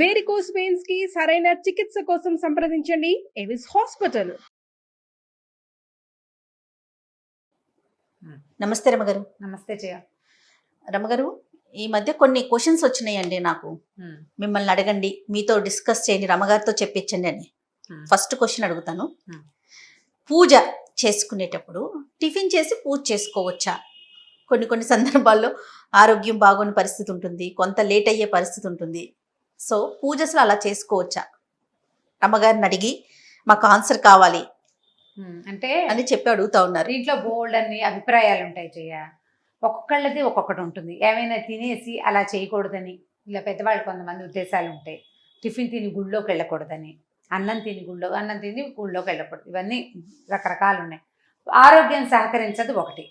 Varicose veins కి సరైన చికిత్స కోసం సంప్రదించండి ఎవిస్ హాస్పిటల్. నమస్తే రమగారు. నమస్తే జయ. రమగారు, ఈ మధ్య కొన్ని క్వశ్చన్స్ వచ్చినాయండి నాకు. మిమ్మల్ని అడగండి, మీతో డిస్కస్ చేయండి, రమగారితో చెప్పించండి అని. ఫస్ట్ క్వశ్చన్ అడుగుతాను. పూజ చేసుకునేటప్పుడు టిఫిన్ చేసి పూజ చేసుకోవచ్చా? కొన్ని సందర్భాల్లో ఆరోగ్యం బాగోని పరిస్థితి ఉంటుంది, కొంత లేట్ అయ్యే పరిస్థితి ఉంటుంది. సో పూజ అసలు అలా చేసుకోవచ్చా? రమగారిని అడిగి మాకు ఆన్సర్ కావాలి అంటే అని చెప్పి అడుగుతా ఉన్నారు. దీంట్లో బోల్డ్ అన్ని అభిప్రాయాలు ఉంటాయి జయ. ఒక్కొక్కళ్ళది ఒక్కొక్కటి ఉంటుంది. ఏమైనా తినేసి అలా చేయకూడదని, ఇలా పెద్దవాళ్ళు కొంతమంది ఉద్దేశాలు ఉంటాయి. టిఫిన్ తిని గుళ్ళోకి వెళ్ళకూడదని, అన్నం తిని గుళ్ళోకి వెళ్ళకూడదు. ఇవన్నీ రకరకాలు ఉన్నాయి. ఆరోగ్యం సహకరించదు ఒకటి.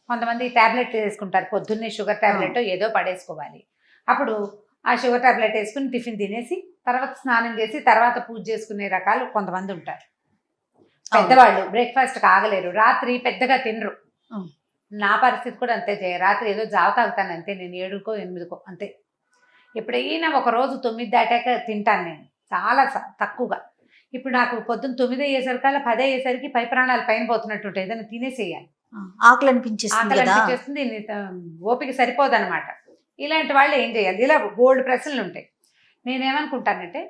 కొంతమంది ట్యాబ్లెట్ వేసుకుంటారు, పొద్దున్నే షుగర్ ట్యాబ్లెట్ ఏదో పడేసుకోవాలి. అప్పుడు ఆ షుగర్ ట్యాబ్లెట్ వేసుకుని టిఫిన్ తినేసి తర్వాత స్నానం చేసి తర్వాత పూజ చేసుకునే రకాలు కొంతమంది ఉంటారు. పెద్దవాళ్ళు బ్రేక్ఫాస్ట్ కాగలేరు, రాత్రి పెద్దగా తినరు. నా పరిస్థితి కూడా అంతే చేయ. రాత్రి ఏదో జావ తాగుతాను అంతే, నేను 7కో 8కో అంతే. ఎప్పుడైనా ఒక రోజు 9 దాటాక తింటాను నేను, చాలా తక్కువగా. ఇప్పుడు నాకు పొద్దున్న 9 అయ్యేసరికల్లా 10 అయ్యేసరికి పై ప్రాణాలు పైన పోతున్నట్టు ఉంటాయి. ఏదైనా తినేసేయాలి, ఆకలి అనిపించేస్తుంది, ఓపిక సరిపోదు అనమాట. ఇలాంటి వాళ్ళు ఏం చేయాలి? ఇలా బోల్డ్ ప్రశ్నలు ఉంటాయి. నేనేమనుకుంటానంటే,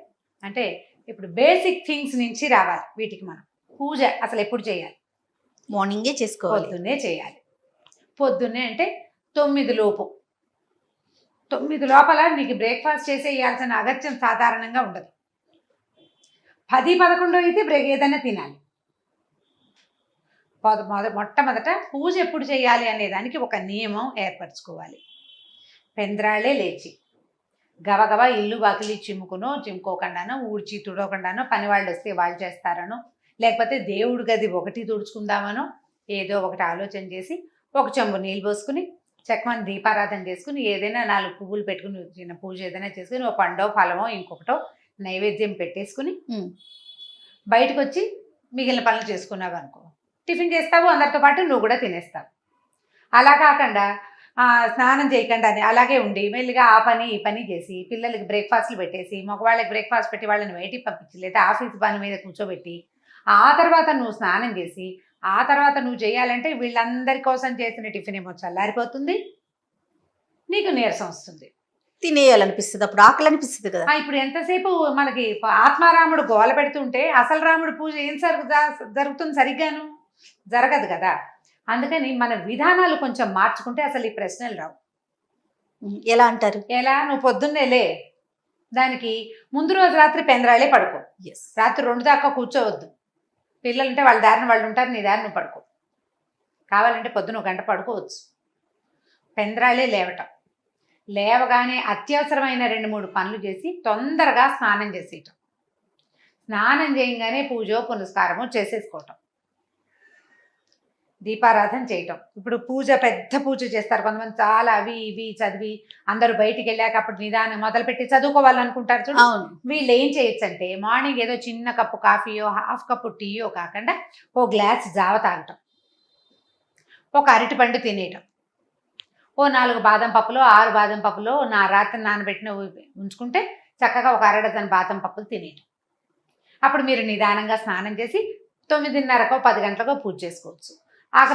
అంటే ఇప్పుడు బేసిక్ థింగ్స్ నుంచి రావాలి వీటికి. మనం పూజ అసలు ఎప్పుడు చేయాలి? మార్నింగే చేసుకోవాలి, పొద్దున్నే చేయాలి. పొద్దున్నే అంటే 9 లోపు. 9 లోపల నీకు బ్రేక్ఫాస్ట్ చేసేయాల్సిన అగత్యం సాధారణంగా ఉండదు. 10, 11 అయితే ఏదైనా తినాలి. మొట్టమొదట పూజ ఎప్పుడు చేయాలి అనే దానికి ఒక నియమం ఏర్పరచుకోవాలి. పెంద్రాళ్ళే లేచి గబగబా ఇల్లు వాకిలి చిమ్ముకోకుండానో, ఊడ్చి తుడవకుండానో, పని వాళ్ళు వస్తే వాళ్ళు చేస్తారనో, లేకపోతే దేవుడి గది ఒకటి తుడుచుకుందామనో ఏదో ఒకటి ఆలోచన చేసి ఒక చెంబు నీళ్ళు పోసుకుని చక్కమని దీపారాధన చేసుకుని ఏదైనా 4 పువ్వులు పెట్టుకుని చిన్న పూజ ఏదైనా చేసుకుని ఒక పండో ఫలమో ఇంకొకటో నైవేద్యం పెట్టేసుకుని బయటకు వచ్చి మిగిలిన పనులు చేసుకున్నావు అనుకో, టిఫిన్ చేస్తావు, అందరితో పాటు నువ్వు కూడా తినేస్తావు. అలా కాకుండా స్నానం చేయకుండా అలాగే ఉండి మెల్లిగా ఆ పని ఈ పని చేసి పిల్లలకి బ్రేక్ఫాస్ట్లు పెట్టేసి మగవాళ్ళకి బ్రేక్ఫాస్ట్ పెట్టి వాళ్ళని బయటికి పంపించి లేదా ఆఫీస్ పని మీద కూర్చోబెట్టి ఆ తర్వాత నువ్వు స్నానం చేసి ఆ తర్వాత నువ్వు చేయాలంటే వీళ్ళందరి కోసం చేసిన టిఫిన్ ఏమో చల్లారిపోతుంది, నీకు నీరసం వస్తుంది, తినేయాలనిపిస్తుంది, అప్పుడు ఆకలి అనిపిస్తుంది కదా. ఇప్పుడు ఎంతసేపు మనకి ఆత్మారాముడు గోల పెడుతుంటే అసలు రాముడు పూజ ఏం జరుగుతుంది? సరిగ్గాను జరగదు కదా. అందుకని మన విధానాలు కొంచెం మార్చుకుంటే అసలు ఈ ప్రశ్నలు రావు. ఎలా అంటారు? ఎలా? నువ్వు పొద్దున్నేలే, దానికి ముందు రోజు రాత్రి పెందరాళే పడుకో. రాత్రి 2 దాకా కూర్చోవద్దు. పిల్లలుంటే వాళ్ళ దారిని వాళ్ళు ఉంటారు, నీ దారిని నువ్వు పడుకో. కావాలంటే పొద్దున 1 గంట పడుకోవచ్చు. పెందరాళే లేవటం, లేవగానే అత్యవసరమైన 2-3 పనులు చేసి తొందరగా స్నానం చేసేయటం, స్నానం చేయగానే పూజో పునస్కారమో చేసేసుకోవటం, దీపారాధన చేయటం. ఇప్పుడు పూజ పెద్ద పూజ చేస్తారు కొంతమంది, చాలా అవి ఇవి చదివి అందరూ బయటికి వెళ్ళాక అప్పుడు నిదానం మొదలుపెట్టి చదువుకోవాలనుకుంటారు చూడు. వీళ్ళు ఏం చేయొచ్చు అంటే మార్నింగ్ ఏదో చిన్న కప్పు కాఫీయో హాఫ్ కప్పు టీయో కాకుండా ఓ గ్లాస్ జావ తాగటం, ఒక అరటిపండు తినేయటం, ఓ 4 బాదం పప్పులో 6 బాదం పప్పులో రాత్రి నానబెట్టిన ఉంచుకుంటే చక్కగా ఒక 1/2 డజన్ బాదం పప్పులు తినేయటం. అప్పుడు మీరు నిదానంగా స్నానం చేసి 9:30కో 10 గంటలకో పూజ చేసుకోవచ్చు.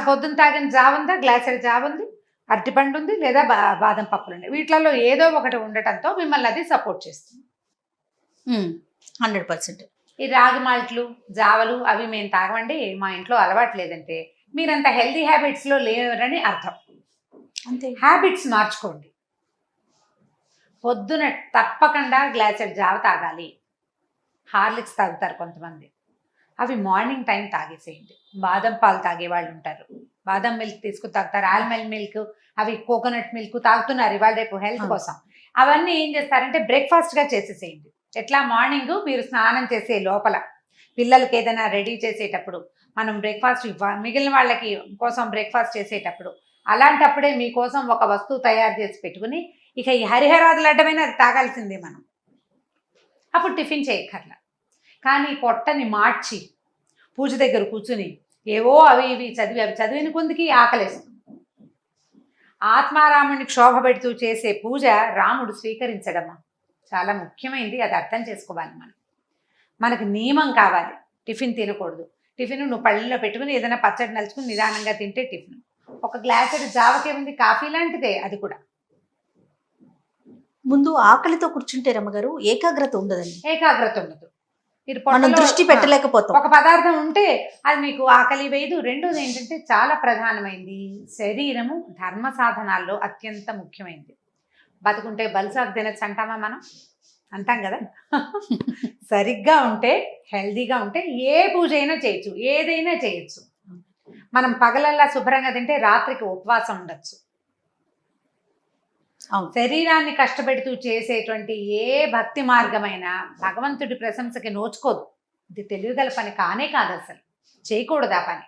పొద్దున్న తాగిన జావ ఉందా, గ్లాసెడ్ జావ ఉంది, అరటిపండు ఉంది, లేదా బాదం పప్పులు ఉన్నాయి. వీటిలలో ఏదో ఒకటి ఉండటంతో మిమ్మల్ని అది సపోర్ట్ చేస్తుంది. 100%. ఈ రాగి మాల్ట్లు జావలు అవి మేము తాగమండి, మా ఇంట్లో అలవాటు లేదంటే మీరంత హెల్తీ హ్యాబిట్స్లో లేరని అర్థం. అంతే, హ్యాబిట్స్ మార్చుకోండి. పొద్దున తప్పకుండా గ్లాసెడ్ జావ తాగాలి. హార్లిక్స్ తాగుతారు కొంతమంది, అవి మార్నింగ్ టైం తాగేసేయండి. బాదం పాలు తాగే వాళ్ళు ఉంటారు, బాదం మిల్క్ తీసుకుని తాగుతారు, ఆల్మండ్ మిల్క్, అవి కోకోనట్ మిల్క్ తాగుతున్నారు ఇవాళ రేపు హెల్త్ కోసం. అవన్నీ ఏం చేస్తారంటే బ్రేక్ఫాస్ట్గా చేసేసేయండి. ఎట్లా? మార్నింగ్ మీరు స్నానం చేసే లోపల పిల్లలకి ఏదైనా రెడీ చేసేటప్పుడు మనం బ్రేక్ఫాస్ట్ మిగిలిన వాళ్ళకి కోసం బ్రేక్ఫాస్ట్ చేసేటప్పుడు అలాంటప్పుడే మీకోసం ఒక వస్తువు తయారు చేసి పెట్టుకుని ఇక ఈ హరిహరాదులు అడ్డమైన అది తాగాల్సిందే మనం. అప్పుడు టిఫిన్ చేయక్కర్లా. కానీ పొట్టని మార్చి పూజ దగ్గర కూర్చుని ఏవో అవి ఇవి చదివిన కొందికి ఆకలేస్తుంది. ఆత్మారాముడిని క్షోభ పెడుతూ చేసే పూజ రాముడు స్వీకరించడమ్మా. చాలా ముఖ్యమైనది, అది అర్థం చేసుకోవాలి మనం. మనకు నియమం కావాలి, టిఫిన్ తినకూడదు. టిఫిన్ నువ్వు పళ్ళలో పెట్టుకుని ఏదైనా పచ్చడి నలుచుకుని నిదానంగా తింటే టిఫిన్. ఒక గ్లాసెడ్ జావకే ఉంది, కాఫీ లాంటిదే అది కూడా. ముందు ఆకలితో కూర్చుంటే రమ్మగారు ఏకాగ్రత ఉండదండి, ఏకాగ్రత ఉండదు. మీరు మనం పొట్టలో దృష్టి పెట్టలేకపోతాం. ఒక పదార్థం ఉంటే అది మీకు ఆకలి వేయదు. రెండోది ఏంటంటే చాలా ప్రధానమైంది, శరీరము ధర్మ సాధనాల్లో అత్యంత ముఖ్యమైనది. బతుకుంటే బలుసాకు తినచ్చు అంటామా మనం? అంటాం కదా. సరిగ్గా ఉంటే, హెల్దీగా ఉంటే ఏ పూజ అయినా చేయొచ్చు, ఏదైనా చేయొచ్చు. మనం పగలల్లా శుభ్రంగా తింటే రాత్రికి ఉపవాసం ఉండొచ్చు. అవును. శరీరాన్ని కష్టపెడుతూ చేసేటువంటి ఏ భక్తి మార్గమైనా భగవంతుడి ప్రశంసకి నోచుకోదు. ఇది తెలివిగల పని కానే కాదు, అసలు చేయకూడదు ఆ పని.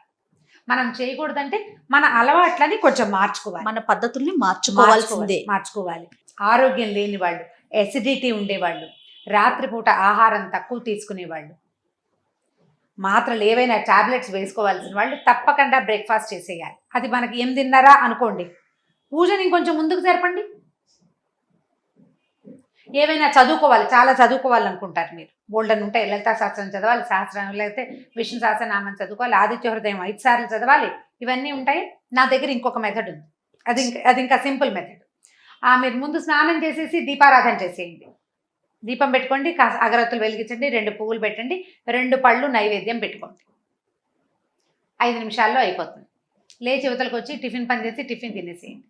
మనం చేయకూడదంటే మన అలవాట్లని కొంచెం మార్చుకోవాలి, మన పద్ధతుల్ని మార్చుకోవాల్సిందే. మార్చుకోవాలి. ఆరోగ్యం లేని వాళ్ళు, ఎసిడిటీ ఉండేవాళ్ళు, రాత్రిపూట ఆహారం తక్కువ తీసుకునేవాళ్ళు, మాత్రలు ఏవైనా టాబ్లెట్స్ వేసుకోవాల్సిన వాళ్ళు తప్పకుండా బ్రేక్ఫాస్ట్ చేసేయాలి. అది మనకి 8:30 అనుకోండి, పూజని ఇంకొంచెం ముందుకు జరపండి. ఏవైనా చదువుకోవాలి, చాలా చదువుకోవాలనుకుంటారు మీరు, బోల్డన్ ఉంటాయి. లలితా శాస్త్రం చదవాలి, సహస్రం లేకపోతే విష్ణు సహస్రనామం చదువుకోవాలి, ఆదిత్య హృదయం 5 సార్లు చదవాలి, ఇవన్నీ ఉంటాయి. నా దగ్గర ఇంకొక మెథడ్ ఉంది, అది ఇంకా సింపుల్ మెథడ్. మీరు ముందు స్నానం చేసేసి దీపారాధన చేసేయండి. దీపం పెట్టుకోండి, అగరత్తులు వెలిగించండి, 2 పువ్వులు పెట్టండి, 2 పళ్ళు నైవేద్యం పెట్టుకోండి. 5 నిమిషాల్లో అయిపోతుంది. లేచి యువతలకు వచ్చి టిఫిన్ పని చేసి టిఫిన్ తినేసేయండి.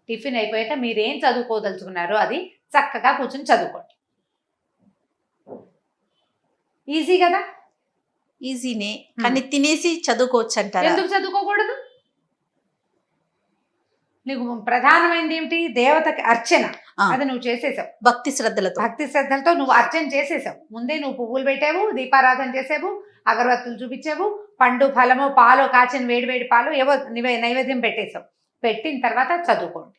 టిఫిన్ అయిపోయాక మీరేం చదువుకోదలుచుకున్నారో అది చక్కగా కూర్చొని చదువుకోండి. ఈజీ కదా? ఈజీనే, కానీ తినేసి చదువుకోవచ్చు అంటారా? ఎందుకు చదువుకోకూడదు? నీకు ప్రధానమైనది ఏమిటి? దేవతకి అర్చన. అది నువ్వు చేసేసావు భక్తి శ్రద్ధలతో నువ్వు అర్చన చేసేసావు. ముందే నువ్వు పువ్వులు పెట్టావు, దీపారాధన చేసావు, అగరవత్తులు చూపించావు, పండు ఫలము పాలు కాచిన వేడి పాలు ఏవో నైవేద్యం పెట్టేసావు. పెట్టిన తర్వాత చదువుకోండి.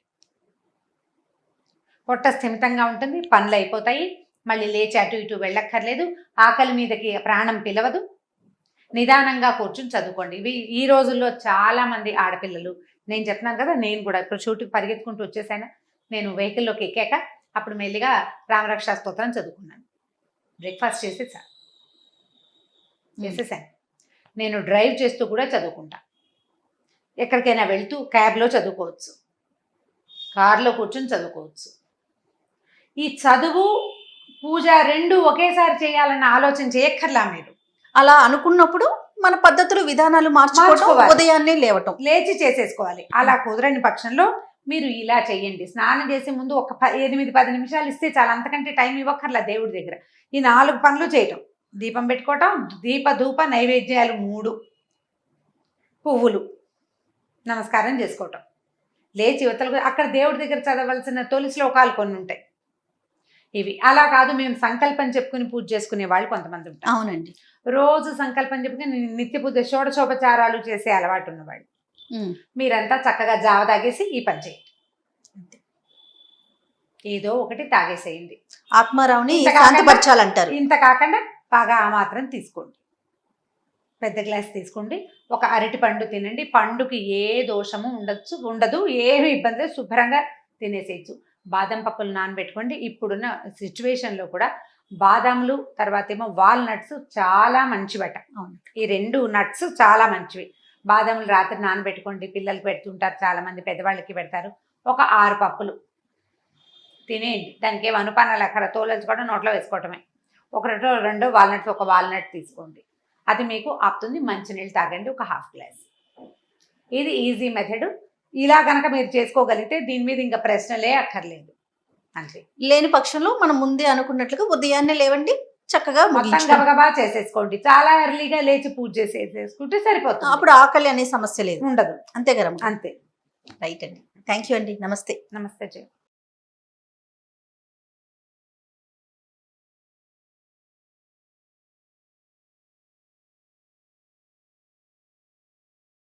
పొట్ట స్థిమితంగా ఉంటుంది, పనులు అయిపోతాయి, మళ్ళీ లేచి అటు ఇటు వెళ్ళక్కర్లేదు, ఆకలి మీదకి ప్రాణం పిలవదు. నిదానంగా కూర్చుని చదువుకోండి. ఈ రోజుల్లో చాలా మంది ఆడపిల్లలు, నేను చెప్తున్నాను కదా, నేను కూడా ఇప్పుడు షూట్కి పరిగెత్తుకుంటూ వచ్చేసాను. నేను వెహికల్లోకి ఎక్కాక అప్పుడు మెల్లిగా రామరక్షా స్తోత్రం చదువుకున్నాను. బ్రేక్ఫాస్ట్ చేసేసాను. నేను డ్రైవ్ చేస్తూ కూడా చదువుకుంటా. ఎక్కడికైనా వెళ్తూ క్యాబ్లో చదువుకోవచ్చు, కారులో కూర్చొని చదువుకోవచ్చు. ఈ చదువు పూజ 2 ఒకేసారి చేయాలన్న ఆలోచన చేయక్కర్లా. మీరు అలా అనుకున్నప్పుడు మన పద్ధతులు విధానాలు మార్చుకోవాలి. ఉదయాన్నే లేచి చేసేసుకోవాలి. అలా కుదరని పక్షంలో మీరు ఇలా చెయ్యండి. స్నానం చేసే ముందు ఒక 8-10 నిమిషాలు ఇస్తే చాలా, అంతకంటే టైం ఇవ్వక్కర్లా దేవుడి దగ్గర. ఈ 4 పనులు చేయటం: దీపం పెట్టుకోవటం, దీప ధూప నైవేద్యాలు 3, పువ్వులు, నమస్కారం చేసుకోవటం, లేచి యువతలకు అక్కడ దేవుడి దగ్గర చదవలసిన తొలి శ్లోకాలు కొన్ని ఉంటాయి. ఇవి అలా కాదు, మేము సంకల్పం చెప్పుకుని పూజ చేసుకునే వాళ్ళు కొంతమంది ఉంటారు. అవునండి. రోజు సంకల్పం చెప్పుకుని నిత్య పూజ షోడశోపచారాలు చేసే అలవాటు ఉన్నవాళ్ళు మీరంతా చక్కగా జావ తాగేసి ఈ పని చేయండి. ఏదో ఒకటి తాగేసేయండి, ఆత్మారావుని శాంతిపరచాలంటారు. ఇంత కాకుండా బాగా ఆ మాత్రం తీసుకోండి. పెద్ద గ్లాస్ తీసుకోండి. ఒక అరటి పండు తినండి. పండుకి ఏ దోషము ఉండదు, ఏమి ఇబ్బంది, శుభ్రంగా తినేసేయచ్చు. బాదం పప్పులు నానబెట్టుకోండి. ఇప్పుడున్న సిచ్యువేషన్లో కూడా బాదాంలు, తర్వాత ఏమో వాల్నట్స్ చాలా మంచివట. ఈ 2 నట్స్ చాలా మంచివి. బాదాములు రాత్రి నానబెట్టుకోండి, పిల్లలకి పెడుతుంటారు చాలామంది, పెద్దవాళ్ళకి పెడతారు. ఒక 6 పప్పులు తినేయండి. దానికి ఏం అనుపానాలు అక్కడ తోలచుకోవడం, నోట్లో వేసుకోవటమే. 1-2 వాల్నట్స్, ఒక వాల్నట్ తీసుకోండి, అది మీకు ఆపుతుంది. మంచినీళ్ళు తాగండి, ఒక 1/2 గ్లాస్. ఇది ఈజీ మెథడ్. ఇలా కనుక మీరు చేసుకోగలిగితే దీని మీద ఇంకా ప్రశ్నలే అక్కర్లేదు. అంతే. లేని పక్షంలో మనం ముందే అనుకున్నట్లుగా ఉదయాన్నే లేవండి, చక్కగా మొత్తం గబగబా చేసేసుకోండి. చాలా ఎర్లీగా లేచి పూజ చేసేసుకుంటే సరిపోతుంది. అప్పుడు ఆకలి అనే సమస్య లేదు, ఉండదు. అంతే కదా? అంతే. రైట్ అండి. థ్యాంక్ యూ అండి. నమస్తే. నమస్తే జయ.